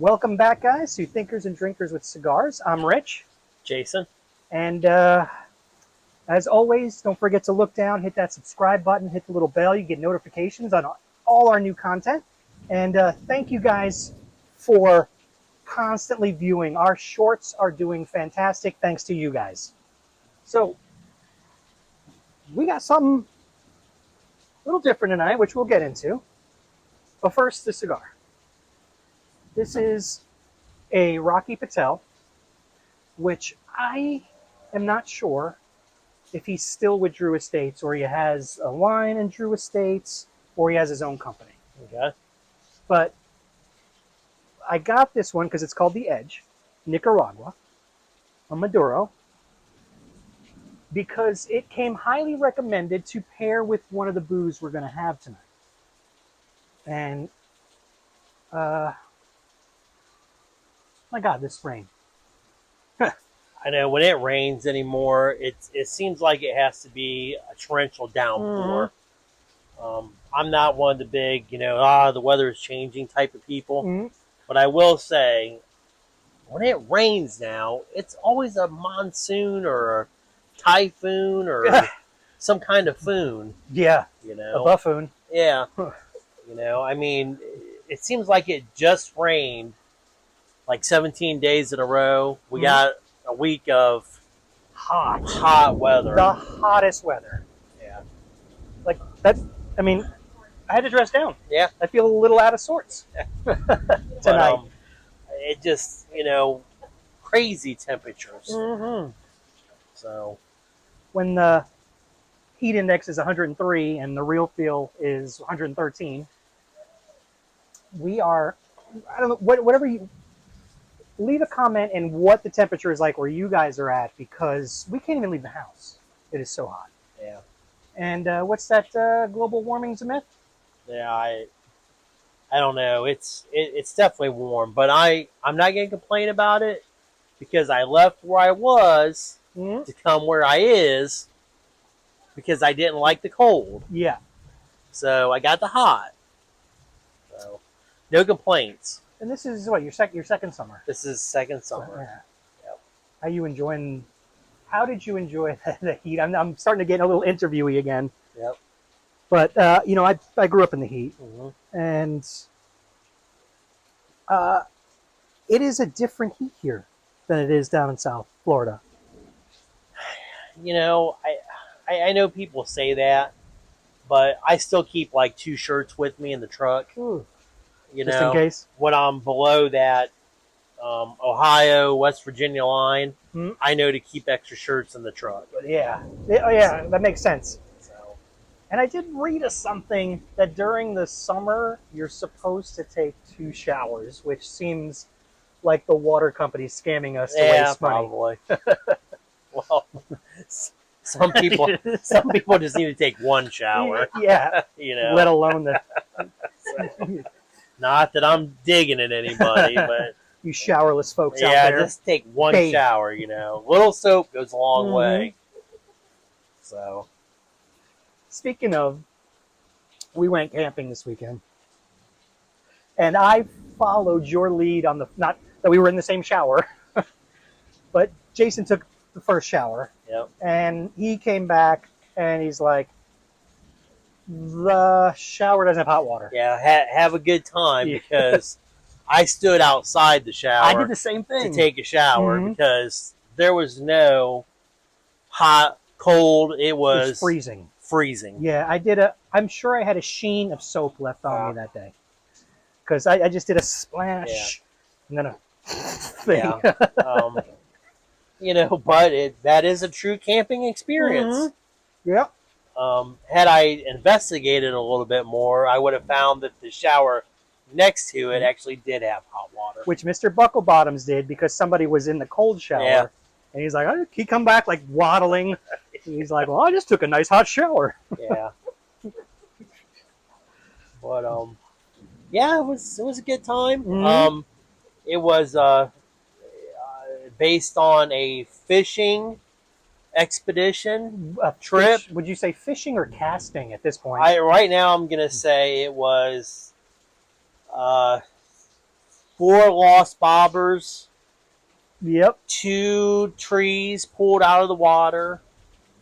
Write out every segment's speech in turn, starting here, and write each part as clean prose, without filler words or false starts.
Welcome back, guys, to Thinkers and Drinkers with Cigars. I'm Rich, Jason. and as always, don't forget to look down, hit that subscribe button, hit the little bell. You get notifications on all our new content. And thank you guys for constantly viewing. Our shorts are doing fantastic thanks to you guys. So we got something a little different tonight, which we'll get into. But first, the cigar. This is a Rocky Patel, which I am not sure if he's still with Drew Estates or he has a line in Drew Estates or he has his own company. Okay. But I got this one because it's called the Edge, Nicaragua, a Maduro, because it came highly recommended to pair with one of the booze we're going to have tonight. And, my God, this rain. I know when it rains anymore, it seems like it has to be a torrential downpour. I'm not one of the big, the weather is changing type of people. But I will say, when it rains now, it's always a monsoon or a typhoon or some kind of foon. Yeah, a buffoon. Yeah. I mean, it seems like it just rained like 17 days in a row. We got a week of hot weather. The hottest weather. Yeah. Like, that's, I mean, I had to dress down. Yeah. I feel a little out of sorts tonight. But, it just, crazy temperatures. So when the heat index is 103 and the real feel is 113, we are, I don't know, whatever you, leave a comment in what the temperature is like where you guys are at, because we can't even leave the house. It is so hot. Yeah. And what's that, global warming's a myth? Yeah, I don't know. It's definitely warm, but I'm not going to complain about it because I left where I was to come where I is because I didn't like the cold. Yeah. So I got the hot. So no complaints. And this is what, your second summer? This is second summer. Yeah. Yep. How did you enjoy the heat? I'm starting to get a little interviewy again. Yep. But, I grew up in the heat. And it is a different heat here than it is down in South Florida. I know people say that, but I still keep like 2 shirts with me in the truck. Ooh. Just in case. When I'm below that Ohio, West Virginia line, I know to keep extra shirts in the truck. Yeah, that makes sense. So. And I did read something that during the summer, you're supposed to take 2 showers, which seems like the water company's scamming us to waste money. Probably. Well, some people just need to take 1 shower. Yeah. Let alone the... Not that I'm digging at anybody, but... You showerless folks out there. Yeah, just take 1 shower, Little soap goes a long way. So... Speaking of, we went camping this weekend. And I followed your lead on not that we were in the same shower, but Jason took the first shower. Yep. And he came back and he's like, the shower doesn't have hot water. Yeah, have a good time because I stood outside the shower. I did the same thing. To take a shower because there was no hot, cold. It was freezing. Yeah, I'm sure I had a sheen of soap left on me that day. Because I just did a splash and then a thing. Yeah. But that is a true camping experience. Yeah. Had I investigated a little bit more, I would have found that the shower next to it actually did have hot water. Which Mr. Bucklebottoms did because somebody was in the cold shower. Yeah. And he's like, he come back like waddling. And he's like, well, I just took a nice hot shower. Yeah. But, yeah, it was a good time. It was based on a fishing expedition trip. Would you say fishing or casting at this point? Right now I'm going to say it was 4 lost bobbers, Yep. 2 trees pulled out of the water,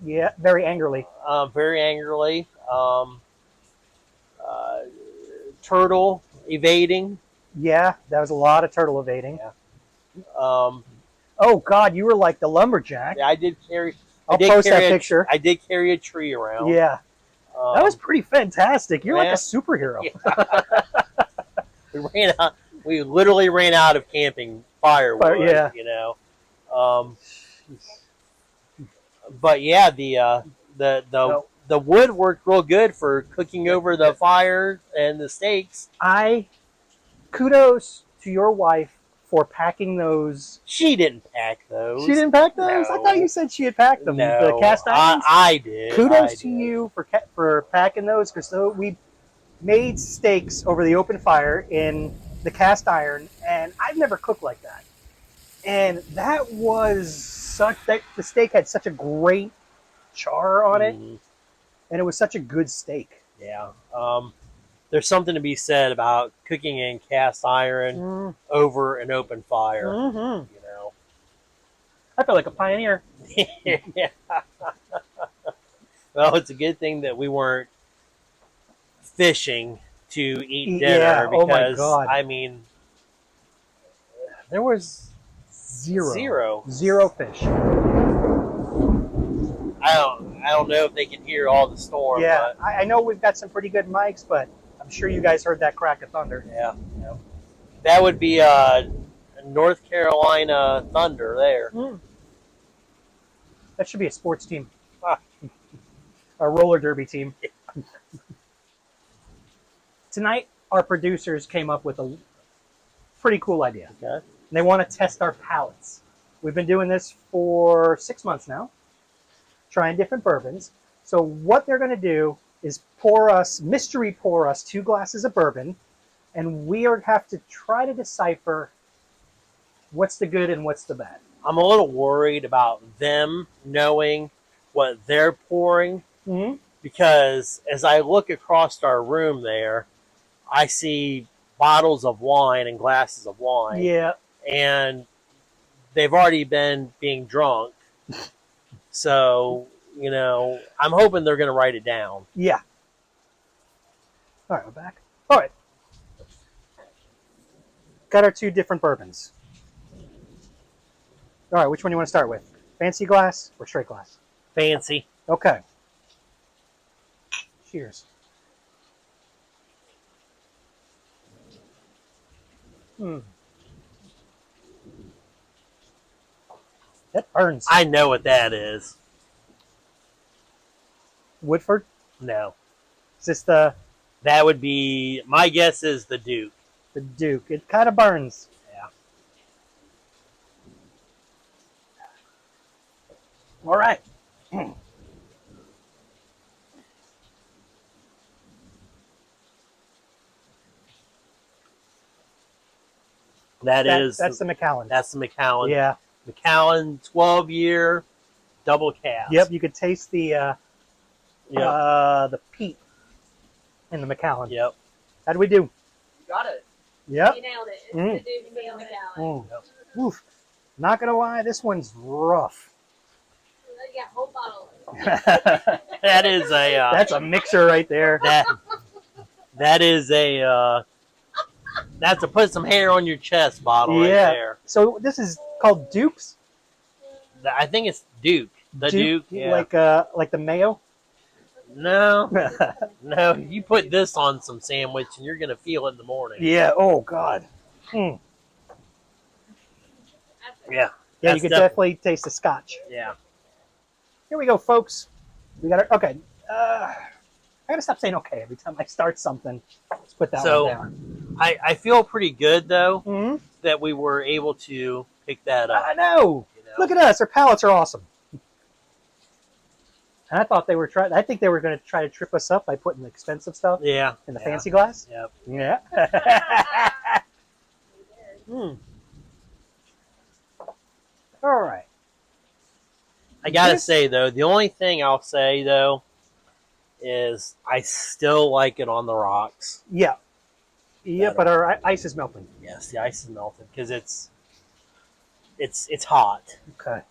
Yeah. Very angrily. very angrily. Uh, Turtle evading. Yeah, that was a lot of turtle evading. Yeah. Um, Oh God, you were like the lumberjack. I did carry. I'll post that picture. I did carry a tree around. Yeah, that was pretty fantastic. You're like yeah. a superhero. Yeah. We literally ran out of camping firewood. Yeah. You know. But yeah, the wood worked real good for cooking over the fire and the steaks. Kudos to your wife for packing those. She didn't pack those. She didn't pack those? No. I thought you said she had packed them. No, The cast irons? I did. Kudos to you for packing those, because we made steaks over the open fire in the cast iron, and I've never cooked like that. And that was the steak had such a great char on it, and it was such a good steak. Yeah. There's something to be said about cooking in cast iron over an open fire. Mm-hmm. You know. I feel like a pioneer. Yeah. Well, it's a good thing that we weren't fishing to eat dinner, Yeah. because Oh my God. I mean, there was Zero fish. I don't know if they can hear all the storm. Yeah, But I know we've got some pretty good mics, but I'm sure you guys heard that crack of thunder. yeah. That would be North Carolina Thunder there. That should be a sports team. A roller derby team. Tonight, our producers came up with a pretty cool idea. Okay. They want to test our palates. We've been doing this for 6 months now, trying different bourbons. So what they're going to do is mystery pour us 2 glasses of bourbon, and we have to try to decipher what's the good and what's the bad. I'm a little worried about them knowing what they're pouring, because as I look across our room there, I see bottles of wine and glasses of wine. Yeah. And they've already been being drunk. So, you know, I'm hoping they're going to write it down. Yeah. All right, we're back. All right. Got our 2 different bourbons. All right, which one do you want to start with? Fancy glass or straight glass? Fancy. Okay. Cheers. That burns. I know what that is. Woodford? No. Is this the That would be, my guess is the Duke. Duke? It kind of burns. Yeah. All right. That's the Macallan. That's the Macallan. Yeah. Macallan 12-year double cast. Yep. You could taste the peat in the Macallan. Yep. How do we do? You got it. Yep. You nailed it. It's the Duke Meal Salad. Oof. Not gonna lie, this one's rough. Yeah, whole bottle. That is a. That's a mixer right there. That is a. That's a put some hair on your chest bottle right there. So this is called Duke's. I think it's Duke. The Duke. Yeah. Like the mayo. No, no. You put this on some sandwich and you're gonna feel it in the morning. Yeah. Oh God. Yeah. Yeah, you could definitely taste the scotch. Yeah. Here we go, folks. We got okay. I gotta stop saying okay every time I start something. Let's put that one down. I feel pretty good though that we were able to pick that up. I know. You know? Look at us. Our palates are awesome. And I thought they were trying. I think they were going to try to trip us up by putting the expensive stuff in the fancy glass. Yep. Yeah. All right. I gotta say though, the only thing I'll say though is I still like it on the rocks. Yeah. Yeah, but our ice is melting. Yes, the ice is melted because it's hot. Okay.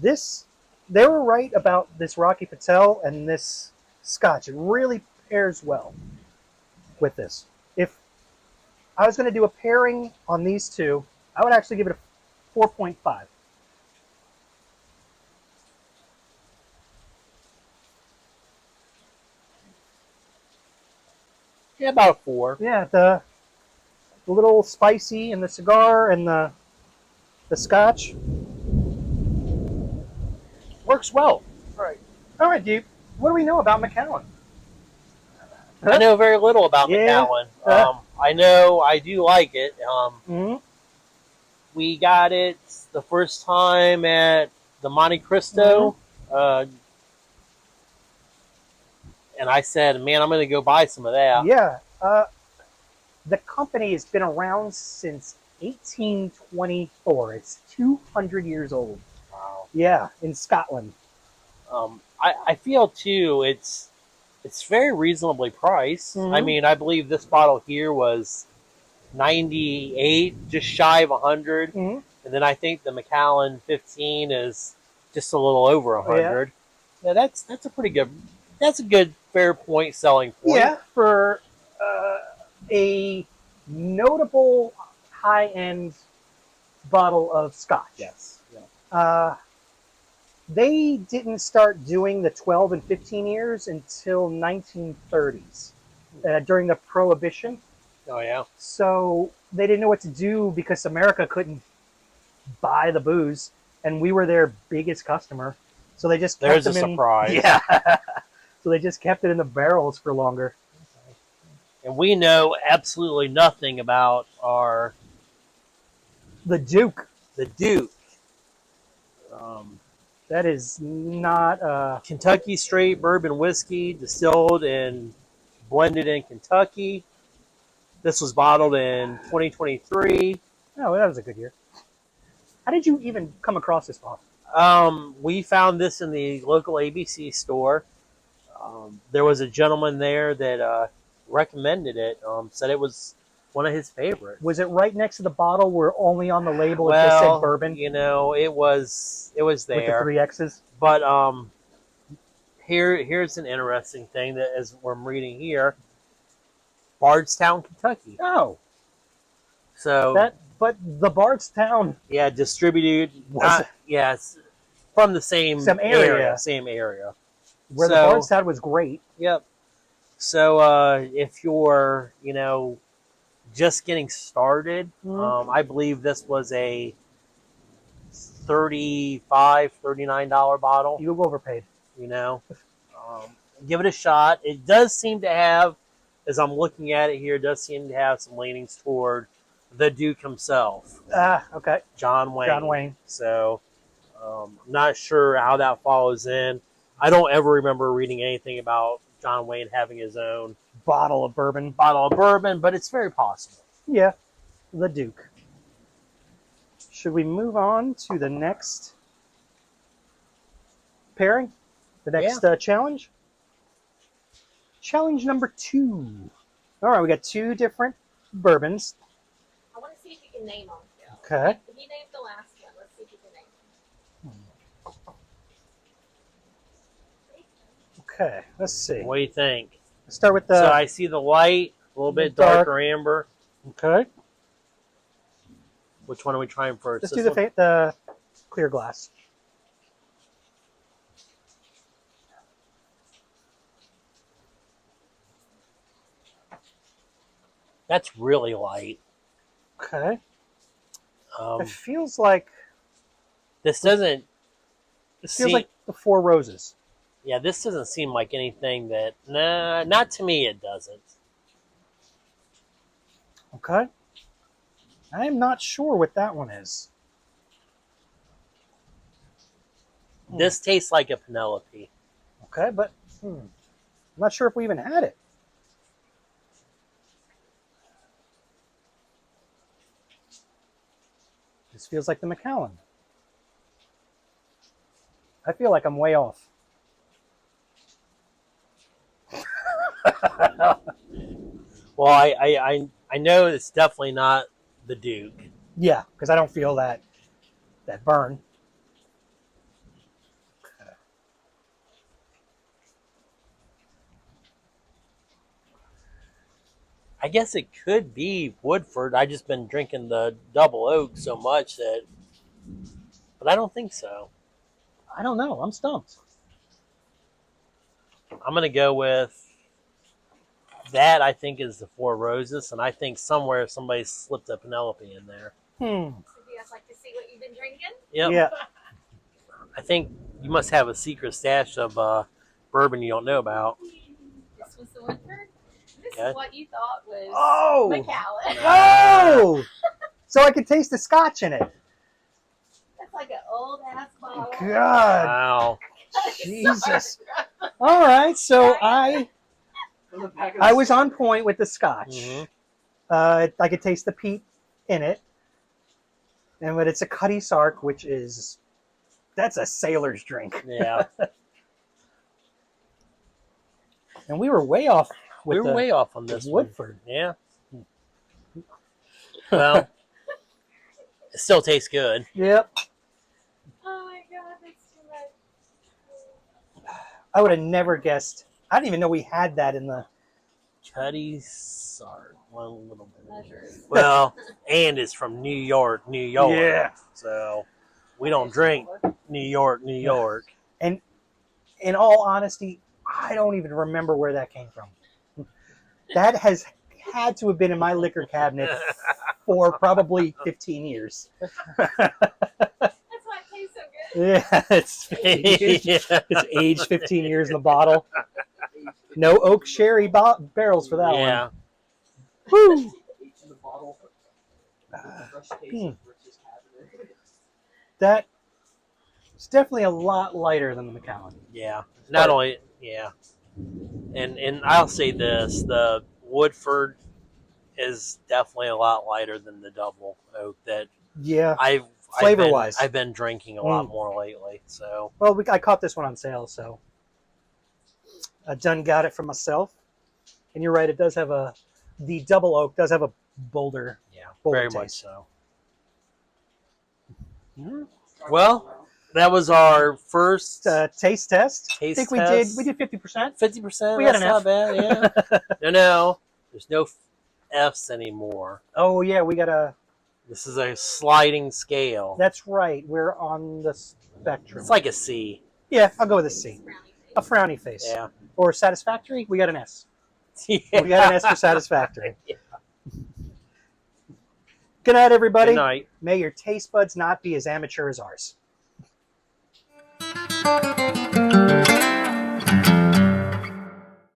They were right about this Rocky Patel and this Scotch. It really pairs well with this. If I was going to do a pairing on these two, I would actually give it a 4.5. Yeah, about a 4. Yeah, the little spicy and the cigar and the Scotch works well. All right, Duke. What do we know about Macallan? I know very little about Yeah. Macallan. I know I do like it. Mm-hmm. We got it the first time at the Monte Cristo, and I said, "Man, I'm going to go buy some of that." Yeah. The company has been around since 1824. It's 200 years old. Wow. Yeah, in Scotland. I feel too it's very reasonably priced. Mhm. I mean, I believe this bottle here was 98, just shy of 100, Mm-hmm. and then I think the Macallan 15 is just a little over 100. Yeah, that's a pretty good. That's a good fair point selling point. Yeah, for a notable high-end bottle of Scotch. Yes. Yeah. They didn't start doing the 12 and 15 years until 1930s during the Prohibition. Oh yeah. So they didn't know what to do because America couldn't buy the booze, and we were their biggest customer. So they just kept There's a them in, surprise. Yeah. So they just kept it in the barrels for longer. And we know absolutely nothing about The Duke. the Duke. That is not Kentucky straight bourbon whiskey distilled and blended in Kentucky. This was bottled in 2023. Oh, that was a good year. How did you even come across this bottle? We found this in the local ABC store. There was a gentleman there that recommended it. Said it was one of his favorites. Was it right next to the bottle where only on the label it just said bourbon? You know, it was there with the 3 X's. But here's an interesting thing that as I'm reading here, Bardstown, Kentucky. Oh, So but the Bardstown yeah, distributed. Was- Yes, from the same area. Same area. where the So- Bardstown was great. Yep. So if you're, just getting started, Mhm. I believe this was a $39 bottle. You overpaid. You know, give it a shot. It does seem to have, as I'm looking at it here, it does seem to have some leanings toward the Duke himself, Okay. John Wayne. John Wayne. So, I'm not sure how that follows in. I don't ever remember reading anything about John Wayne having his own Bottle of bourbon. bottle of bourbon, but it's very possible. Yeah, the Duke. Should we move on to the next pairing? The next challenge? Challenge number 2. All right, we got 2 different bourbons. I want to see if you can name them. Okay. If you named the last one, let's see if you can name them. Okay, let's see. What do you think? Let's start with the. So I see the light, a little bit dark. darker amber. Okay. Which one are we trying first? Let's This do one? the clear glass. That's really light. Okay. Um, It feels like this doesn't. like the Four Roses. Yeah, this doesn't seem like anything that. Nah, not to me. It doesn't. Okay. I am not sure what that one is. This tastes like a Penelope. Okay, but I'm not sure if we even had it. This feels like the Macallan. I feel like I'm way off. Well, I know it's definitely not the Duke. Yeah, because I don't feel that burn. I guess it could be Woodford. I just been drinking the double oak so much that, but I don't think so. I don't know. I'm stumped. I'm gonna go with that. I think is the Four Roses, and I think somewhere somebody slipped a Penelope in there. Hmm. So do you guys like to see what you've been drinking? Yep. Yeah. I think you must have a secret stash of bourbon you don't know about. This was the Woodford. This Okay. is what you thought was Oh! Macallan. Oh! So I could taste the scotch in it. That's like an old ass bottle. God. Wow. Jesus. All right. So I was on point with the scotch. Mhm. I could taste the peat in it. And but it's a Cutty Sark, which is that's a sailor's drink. Yeah. And we were way off with We were way off on this one. Woodford. Yeah. Well, it still tastes good. Yep. Oh my god, that's too much. I would have never guessed. I didn't even know we had that in the. Cutty Sark. One little bit. Measures. Well, and it's from New York, New York. Yeah. So we don't drink New York, New York. And in all honesty, I don't even remember where that came from. That has had to have been in my liquor cabinet for probably 15 years. That's why it tastes so good. Yeah, it's aged 15 years in the bottle. No oak sherry barrels for that Yeah. one. Woo! That it's definitely a lot lighter than the Macallan. Yeah. Not only, yeah. And I'll say this: the Woodford is definitely a lot lighter than the double oak that Yeah. I've Flavor-wise. I've been drinking a lot more lately. So Well, I caught this one on sale, so I done got it for myself. And you're right; it does have the double oak does have a bolder. yeah, Bolder very much taste. so. Mhm. Well, that was our first Taste test. I taste think we test. did 50%. 50%. We had That's an not F. bad. Yeah. No, there's no F's anymore. Oh yeah, we got a. This is a sliding scale. That's right. We're on the spectrum. It's like a C. Yeah, I'll go with a C. Brownie face. A frowny face. Yeah. Or satisfactory. We got an S. Yeah. We got an S for satisfactory. Good night, everybody. Good night. May your taste buds not be as amateur as ours.